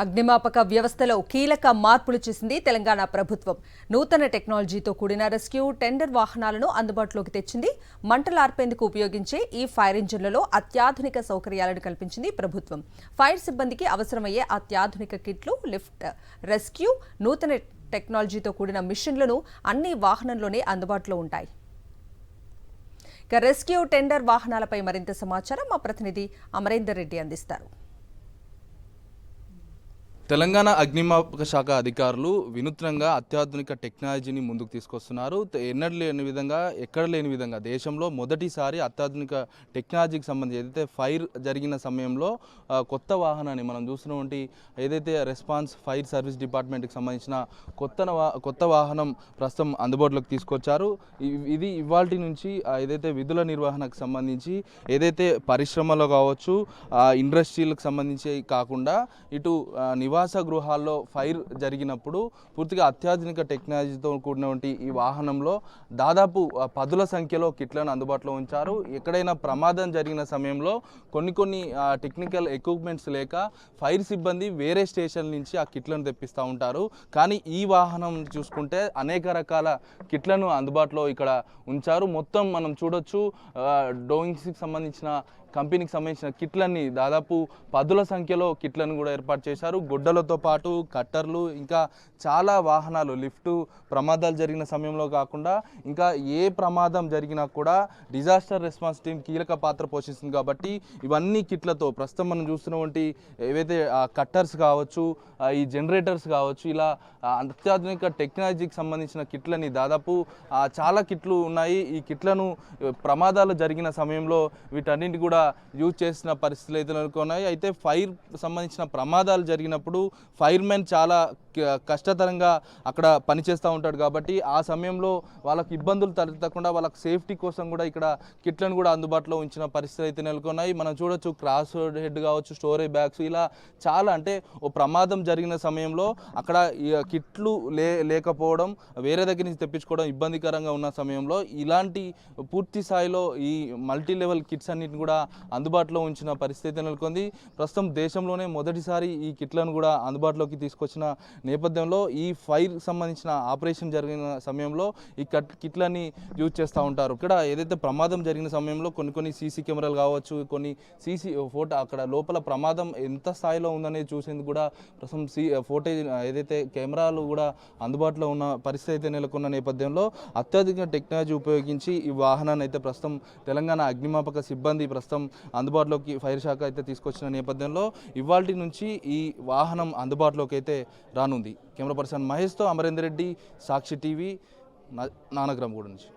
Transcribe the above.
అగ్నిమాపక వ్యవస్థలో కీలక మార్పులు చేసింది తెలంగాణ ప్రభుత్వం. నూతన టెక్నాలజీతో కూడిన రెస్క్యూ టెండర్ వాహనాలను అందుబాటులోకి తెచ్చింది. మంటలార్పేందుకు ఉపయోగించే ఈ ఫైర్ ఇంజిన్లలో అత్యాధునిక సౌకర్యాలను కల్పించింది ప్రభుత్వం. ఫైర్ సిబ్బందికి అవసరమయ్యే అత్యాధునిక కిట్లు, లిఫ్ట్, రెస్క్యూ, నూతన టెక్నాలజీతో కూడిన మిషన్లను అన్ని వాహనంలోనే అందుబాటులో ఉంటాయి. రెస్క్యూ టెండర్ వాహనాలపై మరింత సమాచారం మా ప్రతినిధి అమరేందర్ రెడ్డి అందిస్తారు. తెలంగాణ అగ్నిమాపక శాఖ అధికారులు వినూత్నంగా అత్యాధునిక టెక్నాలజీని ముందుకు తీసుకొస్తున్నారు. ఎన్నడూ లేని విధంగా, ఎక్కడ లేని విధంగా దేశంలో మొదటిసారి అత్యాధునిక టెక్నాలజీకి సంబంధించి ఏదైతే ఫైర్ జరిగిన సమయంలో కొత్త వాహనాన్ని మనం చూసినటువంటి ఏదైతే రెస్పాన్స్ ఫైర్ సర్వీస్ డిపార్ట్మెంట్కి సంబంధించిన కొత్త వాహనం ప్రస్తుతం అందుబాటులోకి తీసుకొచ్చారు. ఇది ఇవాల్టి నుంచి ఏదైతే విధుల నిర్వహణకు సంబంధించి ఏదైతే పరిశ్రమలో కావచ్చు, ఇండస్ట్రీలకు సంబంధించి కాకుండా ఇటు నివాస గృహాల్లో ఫైర్ జరిగినప్పుడు పూర్తిగా అత్యాధునిక టెక్నాలజీతో కూడినటువంటి ఈ వాహనంలో దాదాపు 10ల సంఖ్యలో కిట్లను అందుబాటులో ఉంచారు. ఎక్కడైనా ప్రమాదం జరిగిన సమయంలో కొన్ని టెక్నికల్ ఎక్విప్మెంట్స్ లేక ఫైర్ సిబ్బంది వేరే స్టేషన్ నుంచి ఆ కిట్లను తెప్పిస్తూ ఉంటారు. కానీ ఈ వాహనం చూసుకుంటే అనేక రకాల కిట్లను అందుబాటులో ఇక్కడ ఉంచారు. మొత్తం మనం చూడొచ్చు, డోయింగ్స్కి సంబంధించిన కంపెనీకి సంబంధించిన కిట్లన్నీ దాదాపు 10ల సంఖ్యలో కిట్లను కూడా ఏర్పాటు చేశారు. గుడ్డలతో పాటు కట్టర్లు, ఇంకా చాలా వాహనాలు, లిఫ్టు ప్రమాదాలు జరిగిన సమయంలో కాకుండా ఇంకా ఏ ప్రమాదం జరిగినా కూడా డిజాస్టర్ రెస్పాన్స్ టీం కీలక పాత్ర పోషిస్తుంది. కాబట్టి ఇవన్నీ కిట్లతో ప్రస్తుతం మనం చూస్తున్నటువంటి ఏవైతే కట్టర్స్ కావచ్చు, ఈ జనరేటర్స్ కావచ్చు, ఇలా అత్యాధునిక టెక్నాలజీకి సంబంధించిన కిట్లని దాదాపు చాలా కిట్లు ఉన్నాయి. ఈ కిట్లను ప్రమాదాలు జరిగిన సమయంలో వీటన్నింటి కూడా యూజ్ చేసిన పరిస్థితులు అయితే నెలకొన్నాయి. అయితే ఫైర్ సంబంధించిన ప్రమాదాలు జరిగినప్పుడు ఫైర్మెన్ చాలా కష్టతరంగా అక్కడ పనిచేస్తూ ఉంటాడు. కాబట్టి ఆ సమయంలో వాళ్ళకి ఇబ్బందులు తలెత్తకుండా వాళ్ళకి సేఫ్టీ కోసం కూడా ఇక్కడ కిట్లను కూడా అందుబాటులో ఉంచిన పరిస్థితులు అయితే నెలకొన్నాయి. మనం చూడొచ్చు, క్రాస్ హెడ్ కావచ్చు, స్టోరేజ్ బ్యాగ్స్, ఇలా చాలా, అంటే ఓ ప్రమాదం జరిగిన సమయంలో అక్కడ కిట్లు లేకపోవడం, వేరే దగ్గర నుంచి తెప్పించుకోవడం ఇబ్బందికరంగా ఉన్న సమయంలో ఇలాంటి పూర్తి స్థాయిలో ఈ మల్టీ లెవెల్ కిట్స్ అన్నిటిని కూడా అందుబాటులో ఉంచిన పరిస్థితి నెలకొంది. ప్రస్తుతం దేశంలోనే మొదటిసారి ఈ కిట్లను కూడా అందుబాటులోకి తీసుకొచ్చిన నేపథ్యంలో ఈ ఫైర్ సంబంధించిన ఆపరేషన్ జరిగిన సమయంలో ఈ కిట్లని యూజ్ చేస్తూ ఉంటారు. ఇక్కడ ఏదైతే ప్రమాదం జరిగిన సమయంలో కొన్ని సీసీ కెమెరాలు కావచ్చు, కొన్ని సీసీ ఫోటో, అక్కడ లోపల ప్రమాదం ఎంత స్థాయిలో ఉందనేది చూసేందుకు కూడా ప్రస్తుతం ఫోటేజ్ ఏదైతే కెమెరాలు కూడా అందుబాటులో ఉన్న పరిస్థితి అయితే నెలకొన్న నేపథ్యంలో అత్యధిక టెక్నాలజీ ఉపయోగించి ఈ వాహనాన్ని అయితే ప్రస్తుతం తెలంగాణ అగ్నిమాపక సిబ్బంది ప్రస్తుతం అందుబాటులోకి ఫైర్ శాఖ అయితే తీసుకొచ్చిన నేపథ్యంలో ఇవాల్టి నుంచి ఈ వాహనం అందుబాటులోకి అయితే రానుంది. కెమెరా పర్సన్ మహేష్తో అమరేందర్ రెడ్డి, సాక్షి టీవీ, నానక్రామ్గూడ నుంచి.